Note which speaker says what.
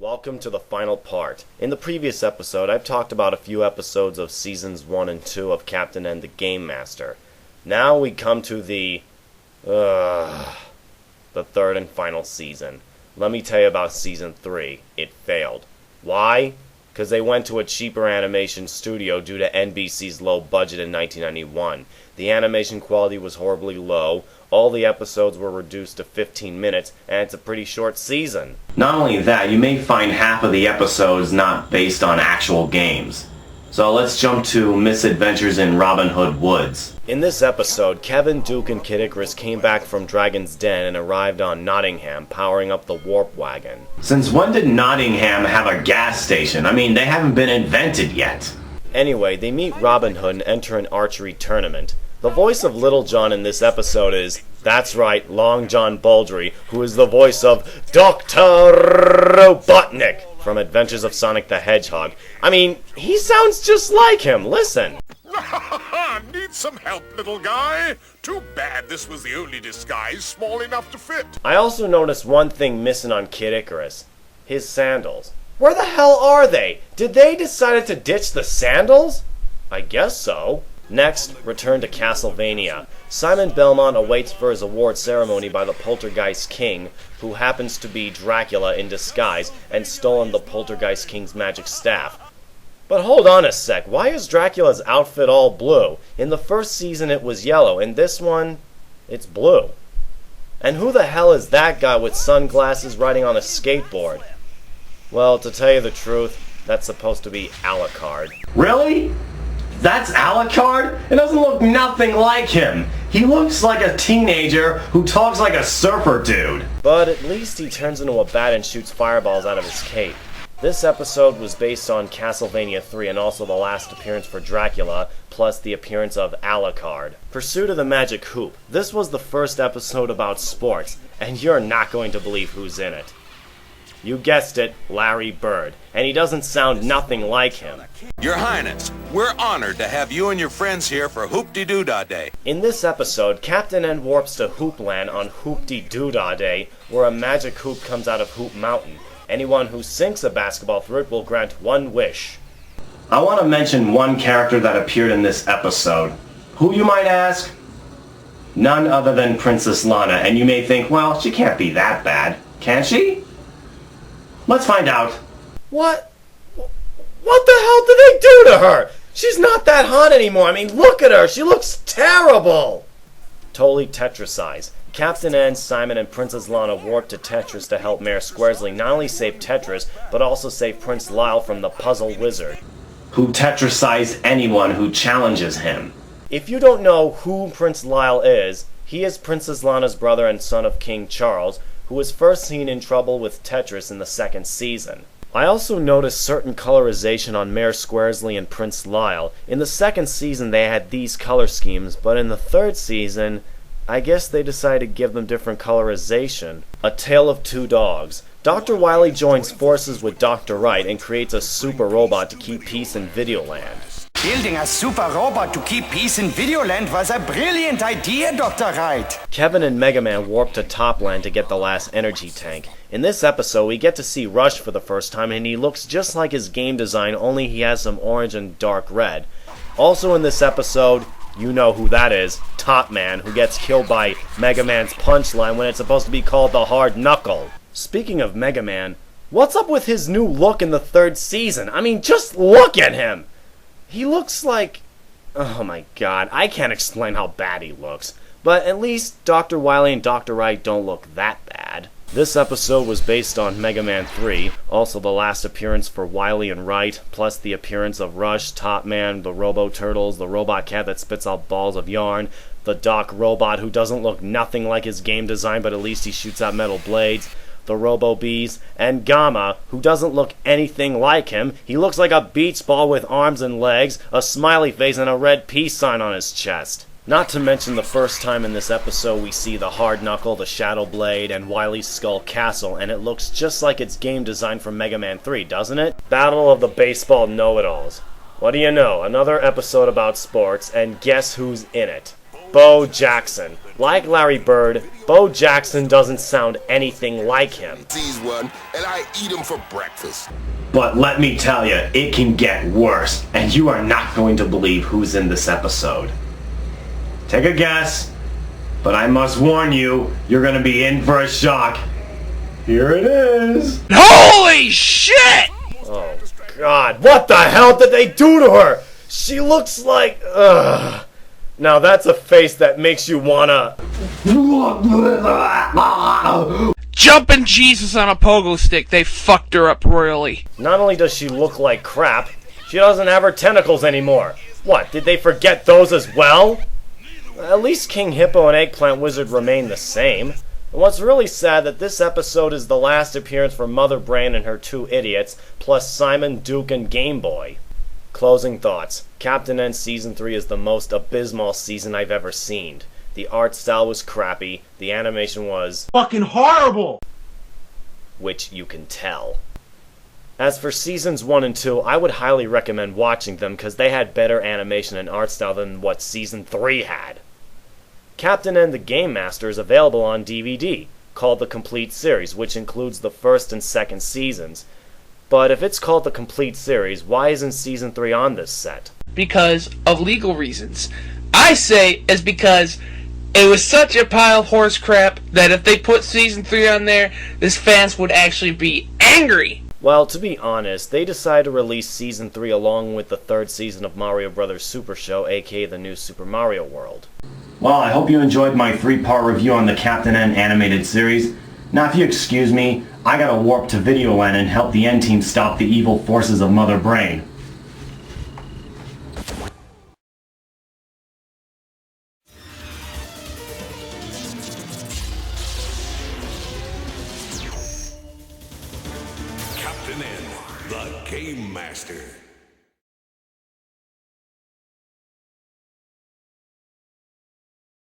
Speaker 1: Welcome to the final part. In the previous episode, I've talked about a few episodes of Seasons 1 and 2 of Captain N the Game Master. Now we come to the third and final season. Let me tell you about Season 3. It failed. Why? Because they went to a cheaper animation studio due to NBC's low budget in 1991. The animation quality was horribly low, all the episodes were reduced to 15 minutes, and it's a pretty short season.
Speaker 2: Not only that, you may find half of the episodes not based on actual games. So let's jump to Misadventures in Robin Hood Woods.
Speaker 1: In this episode, Kevin, Duke, and Kid Icarus came back from Dragon's Den and arrived on Nottingham, powering up the warp wagon.
Speaker 2: Since when did Nottingham have a gas station? I mean, they haven't been invented yet.
Speaker 1: Anyway, they meet Robin Hood and enter an archery tournament. The voice of Little John in this episode is, that's right, Long John Baldry, who is the voice of Dr. Robotnik from Adventures of Sonic the Hedgehog. I mean, he sounds just like him, listen.
Speaker 3: Need some help, little guy? Too bad this was the only disguise small enough to fit.
Speaker 1: I also noticed one thing missing on Kid Icarus. His sandals. Where the hell are they? Did they decide to ditch the sandals? I guess so. Next, return to Castlevania. Simon Belmont awaits for his award ceremony by the Poltergeist King, who happens to be Dracula in disguise and stolen the Poltergeist King's magic staff. But hold on a sec, why is Dracula's outfit all blue? In the first season it was yellow, in this one, it's blue. And who the hell is that guy with sunglasses riding on a skateboard? Well, to tell you the truth, that's supposed to be Alucard.
Speaker 2: Really? That's Alucard? It doesn't look nothing like him. He looks like a teenager who talks like a surfer dude.
Speaker 1: But at least he turns into a bat and shoots fireballs out of his cape. This episode was based on Castlevania 3 and also the last appearance for Dracula, plus the appearance of Alucard. Pursuit of the Magic Hoop. This was the first episode about sports, and you're not going to believe who's in it. You guessed it, Larry Bird. And he doesn't sound nothing like him.
Speaker 4: Your Highness, we're honored to have you and your friends here for Hoop-de-Doo-Dah Day.
Speaker 1: In this episode, Captain N warps to Hoopland on Hoop-de-Doo-Dah Day, where a magic hoop comes out of Hoop Mountain. Anyone who sinks a basketball through it will grant one wish.
Speaker 2: I want to mention one character that appeared in this episode. Who, you might ask? None other than Princess Lana, and you may think, well, she can't be that bad, can she? Let's find out.
Speaker 1: What the hell did they do to her? She's not that hot anymore. I mean, look at her. She looks terrible. Totally Tetrasize. Captain N, Simon, and Princess Lana warp to Tetris to help Mayor Squarsley not only save Tetris, but also save Prince Lyle from the Puzzle Wizard,
Speaker 2: who Tetrasized anyone who challenges him.
Speaker 1: If you don't know who Prince Lyle is, he is Princess Lana's brother and son of King Charles, who was first seen in trouble with Tetris in the second season. I also noticed certain colorization on Mayor Squarsley and Prince Lyle. In the second season they had these color schemes, but in the third season, I guess they decided to give them different colorization. A Tale of Two Dogs. Dr. Wily joins forces with Dr. Wright and creates a super robot to keep peace in Videoland.
Speaker 5: Building a super robot to keep peace in Videoland was a brilliant idea, Dr. Wright.
Speaker 1: Kevin and Mega Man warp to Topland to get the last energy tank. In this episode, we get to see Rush for the first time, and he looks just like his game design, only he has some orange and dark red. Also in this episode, you know who that is, Top Man, who gets killed by Mega Man's punchline when it's supposed to be called the Hard Knuckle. Speaking of Mega Man, what's up with his new look in the third season? I mean, just look at him! He looks like... oh my god, I can't explain how bad he looks. But at least Dr. Wily and Dr. Wright don't look that bad. This episode was based on Mega Man 3, also the last appearance for Wily and Wright, plus the appearance of Rush, Top Man, the Robo-Turtles, the Robot Cat that spits out balls of yarn, the Doc Robot who doesn't look nothing like his game design but at least he shoots out metal blades, the Robo-Bees, and Gamma, who doesn't look anything like him. He looks like a beach ball with arms and legs, a smiley face, and a red peace sign on his chest. Not to mention the first time in this episode we see the Hard Knuckle, the Shadow Blade, and Wily's Skull Castle, and it looks just like its game design from Mega Man 3, doesn't it? Battle of the Baseball Know-It-Alls. What do you know, another episode about sports, and guess who's in it? Bo Jackson. Like Larry Bird, Bo Jackson doesn't sound anything like him.
Speaker 3: Seize one, and I eat him for breakfast.
Speaker 2: But let me tell you, it can get worse, and you are not going to believe who's in this episode. Take a guess, but I must warn you, you're gonna be in for a shock. Here it is.
Speaker 6: Holy shit!
Speaker 1: Oh, God. What the hell did they do to her? She looks like... Ugh. Now that's a face that makes you wanna...
Speaker 6: Jumping Jesus on a pogo stick, they fucked her up royally.
Speaker 1: Not only does she look like crap, she doesn't have her tentacles anymore. What, did they forget those as well? At least King Hippo and Eggplant Wizard remain the same. And what's really sad that this episode is the last appearance for Mother Brain and her two idiots, plus Simon, Duke, and Game Boy. Closing thoughts. Captain N Season 3 is the most abysmal season I've ever seen. The art style was crappy, the animation was
Speaker 5: Fucking horrible!
Speaker 1: which you can tell. As for Seasons 1 and 2, I would highly recommend watching them because they had better animation and art style than what Season 3 had. Captain N the Game Master is available on DVD, called the Complete Series, which includes the first and second seasons. But if it's called the Complete Series, why isn't Season 3 on this set?
Speaker 6: Because of legal reasons. I say it's because it was such a pile of horse crap that if they put Season 3 on there, this fans would actually be angry.
Speaker 1: Well, to be honest, they decided to release Season 3 along with the third season of Mario Bros. Super Show, aka the new Super Mario World.
Speaker 2: Well, I hope you enjoyed my 3-part review on the Captain N animated series. Now, if you excuse me, I gotta warp to Videoland and help the N-Team stop the evil forces of Mother Brain.
Speaker 3: Captain N, the Game Master.